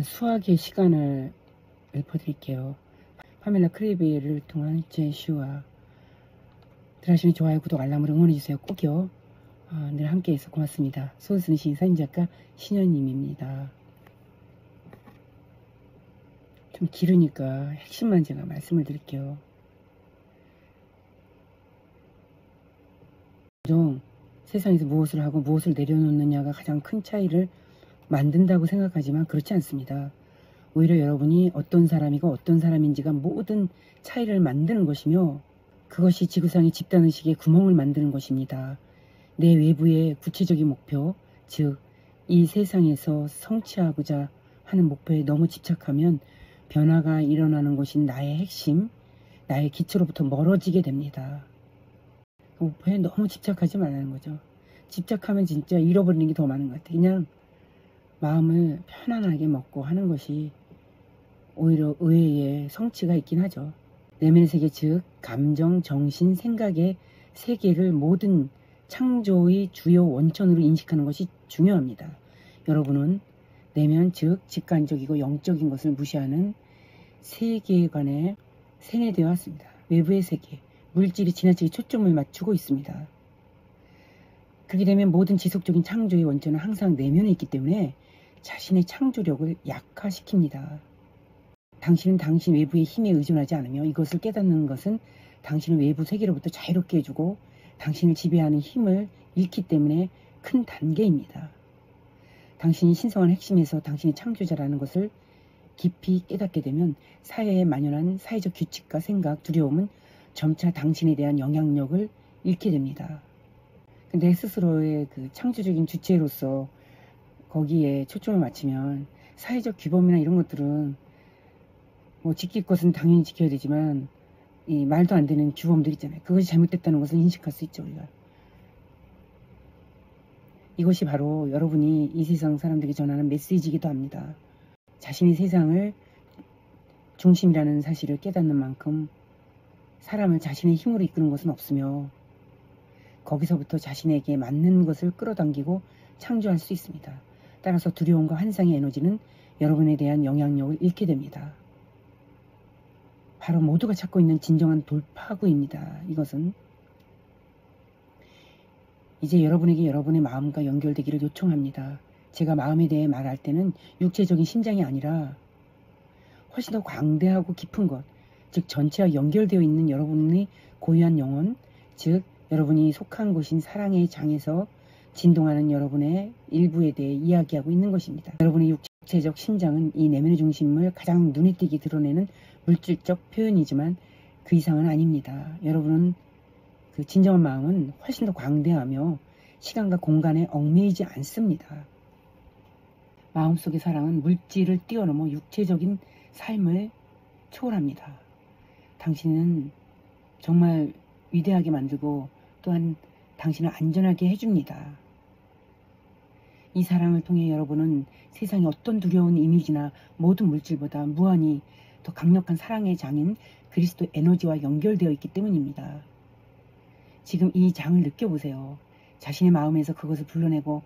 수학의 시간을 읊어드릴게요. 파멜라 크리비를 통한 제 슈와 들으시면 좋아요, 구독, 알람을 응원해주세요. 꼭요. 늘 함께해서 고맙습니다. 소설쓰는 시인, 사진작가 신현님입니다. 좀 길으니까 핵심만 제가 말씀을 드릴게요. 세상에서 무엇을 하고 무엇을 내려놓느냐가 가장 큰 차이를 만든다고 생각하지만 그렇지 않습니다. 오히려 여러분이 어떤 사람이고 어떤 사람인지가 모든 차이를 만드는 것이며, 그것이 지구상의 집단의식에 구멍을 만드는 것입니다. 내 외부의 구체적인 목표, 즉 이 세상에서 성취하고자 하는 목표에 너무 집착하면 변화가 일어나는 것인 나의 핵심, 나의 기초로부터 멀어지게 됩니다. 목표에 너무 집착하지 말라는 거죠. 집착하면 진짜 잃어버리는 게 더 많은 것 같아요. 그냥 마음을 편안하게 먹고 하는 것이 오히려 의외의 성취가 있긴 하죠. 내면의 세계, 즉 감정, 정신, 생각의 세계를 모든 창조의 주요 원천으로 인식하는 것이 중요합니다. 여러분은 내면, 즉 직관적이고 영적인 것을 무시하는 세계관에 세뇌되어 왔습니다. 외부의 세계, 물질이 지나치게 초점을 맞추고 있습니다. 그렇게 되면 모든 지속적인 창조의 원천은 항상 내면에 있기 때문에 자신의 창조력을 약화시킵니다. 당신은 당신 외부의 힘에 의존하지 않으며 이것을 깨닫는 것은 당신을 외부 세계로부터 자유롭게 해주고 당신을 지배하는 힘을 잃기 때문에 큰 단계입니다. 당신이 신성한 핵심에서 당신의 창조자라는 것을 깊이 깨닫게 되면 사회에 만연한 사회적 규칙과 생각, 두려움은 점차 당신에 대한 영향력을 잃게 됩니다. 내 스스로의 그 창조적인 주체로서 거기에 초점을 맞추면 사회적 규범이나 이런 것들은 뭐 지킬 것은 당연히 지켜야 되지만 이 말도 안 되는 규범들 있잖아요. 그것이 잘못됐다는 것을 인식할 수 있죠, 우리가. 이것이 바로 여러분이 이 세상 사람들에게 전하는 메시지이기도 합니다. 자신이 세상을 중심이라는 사실을 깨닫는 만큼 사람을 자신의 힘으로 이끄는 것은 없으며 거기서부터 자신에게 맞는 것을 끌어당기고 창조할 수 있습니다. 따라서 두려움과 환상의 에너지는 여러분에 대한 영향력을 잃게 됩니다. 바로 모두가 찾고 있는 진정한 돌파구입니다. 이것은 이제 여러분에게 여러분의 마음과 연결되기를 요청합니다. 제가 마음에 대해 말할 때는 육체적인 심장이 아니라 훨씬 더 광대하고 깊은 것, 즉 전체와 연결되어 있는 여러분의 고유한 영혼, 즉 여러분이 속한 곳인 사랑의 장에서 진동하는 여러분의 일부에 대해 이야기하고 있는 것입니다. 여러분의 육체적 심장은 이 내면의 중심을 가장 눈에 띄게 드러내는 물질적 표현이지만 그 이상은 아닙니다. 여러분은 그 진정한 마음은 훨씬 더 광대하며 시간과 공간에 얽매이지 않습니다. 마음속의 사랑은 물질을 뛰어넘어 육체적인 삶을 초월합니다. 당신은 정말 위대하게 만들고 또한 당신을 안전하게 해줍니다. 이 사랑을 통해 여러분은 세상의 어떤 두려운 이미지나 모든 물질보다 무한히 더 강력한 사랑의 장인 그리스도 에너지와 연결되어 있기 때문입니다. 지금 이 장을 느껴보세요. 자신의 마음에서 그것을 불러내고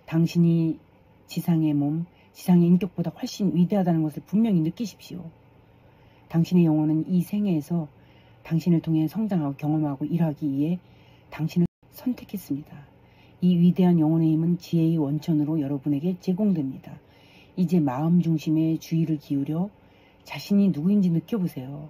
당신이 지상의 몸, 지상의 인격보다 훨씬 위대하다는 것을 분명히 느끼십시오. 당신의 영혼은 이 생애에서 당신을 통해 성장하고 경험하고 일하기 위해 당신을 선택했습니다. 이 위대한 영혼의 힘은 지혜의 원천으로 여러분에게 제공됩니다. 이제 마음 중심에 주의를 기울여 자신이 누구인지 느껴보세요.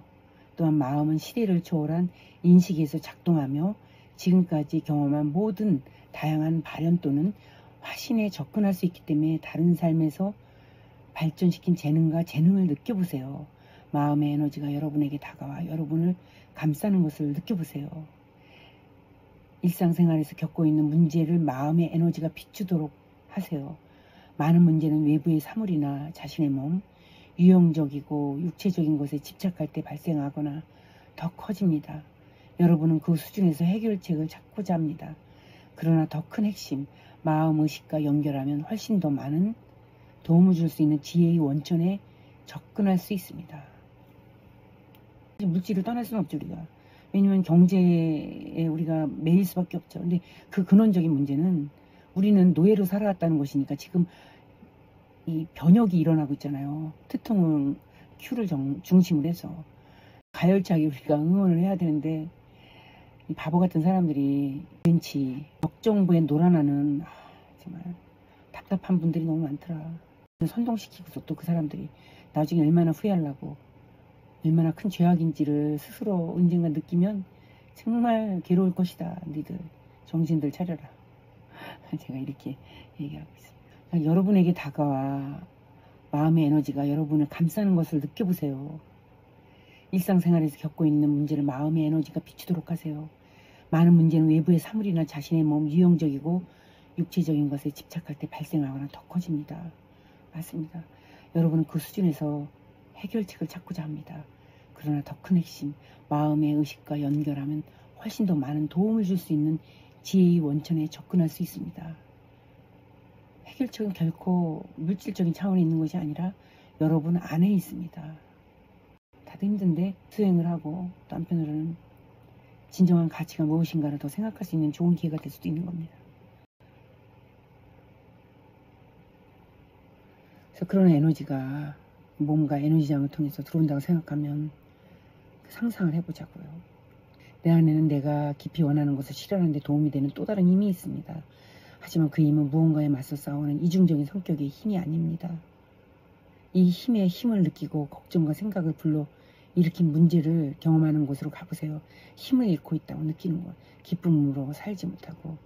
또한 마음은 시대를 초월한 인식에서 작동하며 지금까지 경험한 모든 다양한 발현 또는 화신에 접근할 수 있기 때문에 다른 삶에서 발전시킨 재능을 느껴보세요. 마음의 에너지가 여러분에게 다가와 여러분을 감싸는 것을 느껴보세요. 일상생활에서 겪고 있는 문제를 마음의 에너지가 비추도록 하세요. 많은 문제는 외부의 사물이나 자신의 몸, 유형적이고 육체적인 것에 집착할 때 발생하거나 더 커집니다. 여러분은 그 수준에서 해결책을 찾고자 합니다. 그러나 더 큰 핵심, 마음의식과 연결하면 훨씬 더 많은 도움을 줄 수 있는 지혜의 원천에 접근할 수 있습니다. 물질을 떠날 수는 없죠, 우리가. 왜냐면 경제에 우리가 매일 수밖에 없죠. 근데 그 근원적인 문제는 우리는 노예로 살아왔다는 것이니까 지금 이 변혁이 일어나고 있잖아요. 트통 큐를 중심으로 해서 가열차게 우리가 응원을 해야 되는데 이 바보 같은 사람들이 벤치 역정부에 놀아나는 정말 답답한 분들이 너무 많더라. 선동시키고서 또 그 사람들이 나중에 얼마나 후회하려고 얼마나 큰 죄악인지를 스스로 언젠가 느끼면 정말 괴로울 것이다. 니들 정신들 차려라. 제가 이렇게 얘기하고 있습니다. 여러분에게 다가와 마음의 에너지가 여러분을 감싸는 것을 느껴보세요. 일상생활에서 겪고 있는 문제를 마음의 에너지가 비추도록 하세요. 많은 문제는 외부의 사물이나 자신의 몸, 유형적이고 육체적인 것에 집착할 때 발생하거나 더 커집니다. 맞습니다. 여러분은 그 수준에서 해결책을 찾고자 합니다. 그러나 더 큰 핵심, 마음의 의식과 연결하면 훨씬 더 많은 도움을 줄 수 있는 지혜의 원천에 접근할 수 있습니다. 해결책은 결코 물질적인 차원에 있는 것이 아니라 여러분 안에 있습니다. 다들 힘든데 수행을 하고 또 한편으로는 진정한 가치가 무엇인가를 더 생각할 수 있는 좋은 기회가 될 수도 있는 겁니다. 그래서 그런 에너지가 몸과 에너지장을 통해서 들어온다고 생각하면 상상을 해보자고요. 내 안에는 내가 깊이 원하는 것을 실현하는 데 도움이 되는 또 다른 힘이 있습니다. 하지만 그 힘은 무언가에 맞서 싸우는 이중적인 성격의 힘이 아닙니다. 이 힘의 힘을 느끼고 걱정과 생각을 불러 일으킨 문제를 경험하는 곳으로 가보세요. 힘을 잃고 있다고 느끼는 것, 기쁨으로 살지 못하고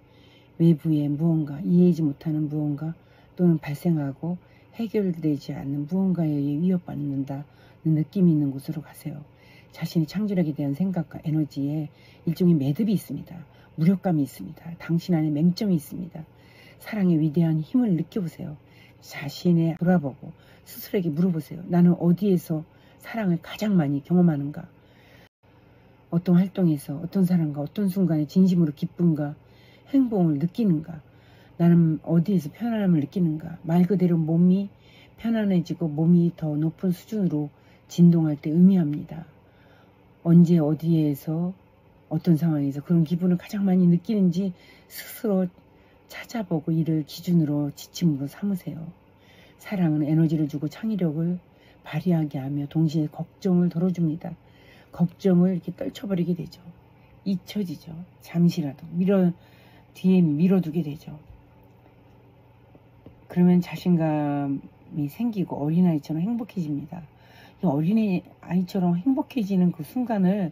외부의 무언가, 이해하지 못하는 무언가 또는 발생하고 해결되지 않는 무언가에 의해 위협받는다는 느낌이 있는 곳으로 가세요. 자신의 창조력에 대한 생각과 에너지에 일종의 매듭이 있습니다. 무력감이 있습니다. 당신 안에 맹점이 있습니다. 사랑의 위대한 힘을 느껴보세요. 자신의 돌아보고 스스로에게 물어보세요. 나는 어디에서 사랑을 가장 많이 경험하는가? 어떤 활동에서 어떤 사람과 어떤 순간에 진심으로 기쁨과 행복을 느끼는가? 나는 어디에서 편안함을 느끼는가? 말 그대로 몸이 편안해지고 몸이 더 높은 수준으로 진동할 때 의미합니다. 언제 어디에서 어떤 상황에서 그런 기분을 가장 많이 느끼는지 스스로 찾아보고 이를 기준으로 지침으로 삼으세요. 사랑은 에너지를 주고 창의력을 발휘하게 하며 동시에 걱정을 덜어줍니다. 걱정을 이렇게 떨쳐버리게 되죠. 잊혀지죠. 잠시라도 뒤에 밀어두게 되죠. 그러면 자신감이 생기고 어린아이처럼 행복해집니다. 어린아이처럼 행복해지는 그 순간을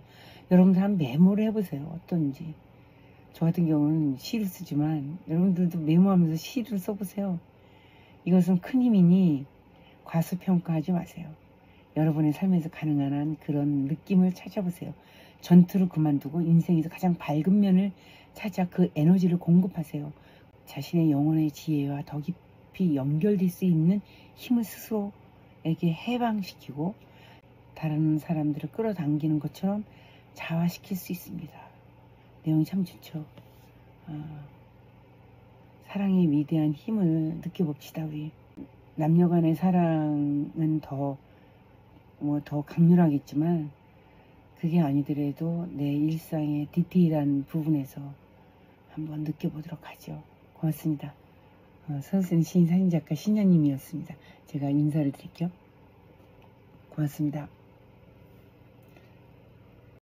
여러분들 한번 메모를 해보세요. 어떤지. 저 같은 경우는 시를 쓰지만 여러분들도 메모하면서 시를 써보세요. 이것은 큰 힘이니 과소평가하지 마세요. 여러분의 삶에서 가능한 한 그런 느낌을 찾아보세요. 전투를 그만두고 인생에서 가장 밝은 면을 찾아 그 에너지를 공급하세요. 자신의 영혼의 지혜와 더 깊이 연결될 수 있는 힘을 스스로에게 해방시키고 다른 사람들을 끌어당기는 것처럼 자화시킬 수 있습니다. 내용이 참 좋죠. 사랑의 위대한 힘을 느껴봅시다. 우리 남녀 간의 사랑은 더 강렬하겠지만 그게 아니더라도 내 일상의 디테일한 부분에서 한번 느껴보도록 하죠. 고맙습니다. 서울시는 시인 사진작가 신현님이었습니다. 제가 인사를 드릴게요. 고맙습니다.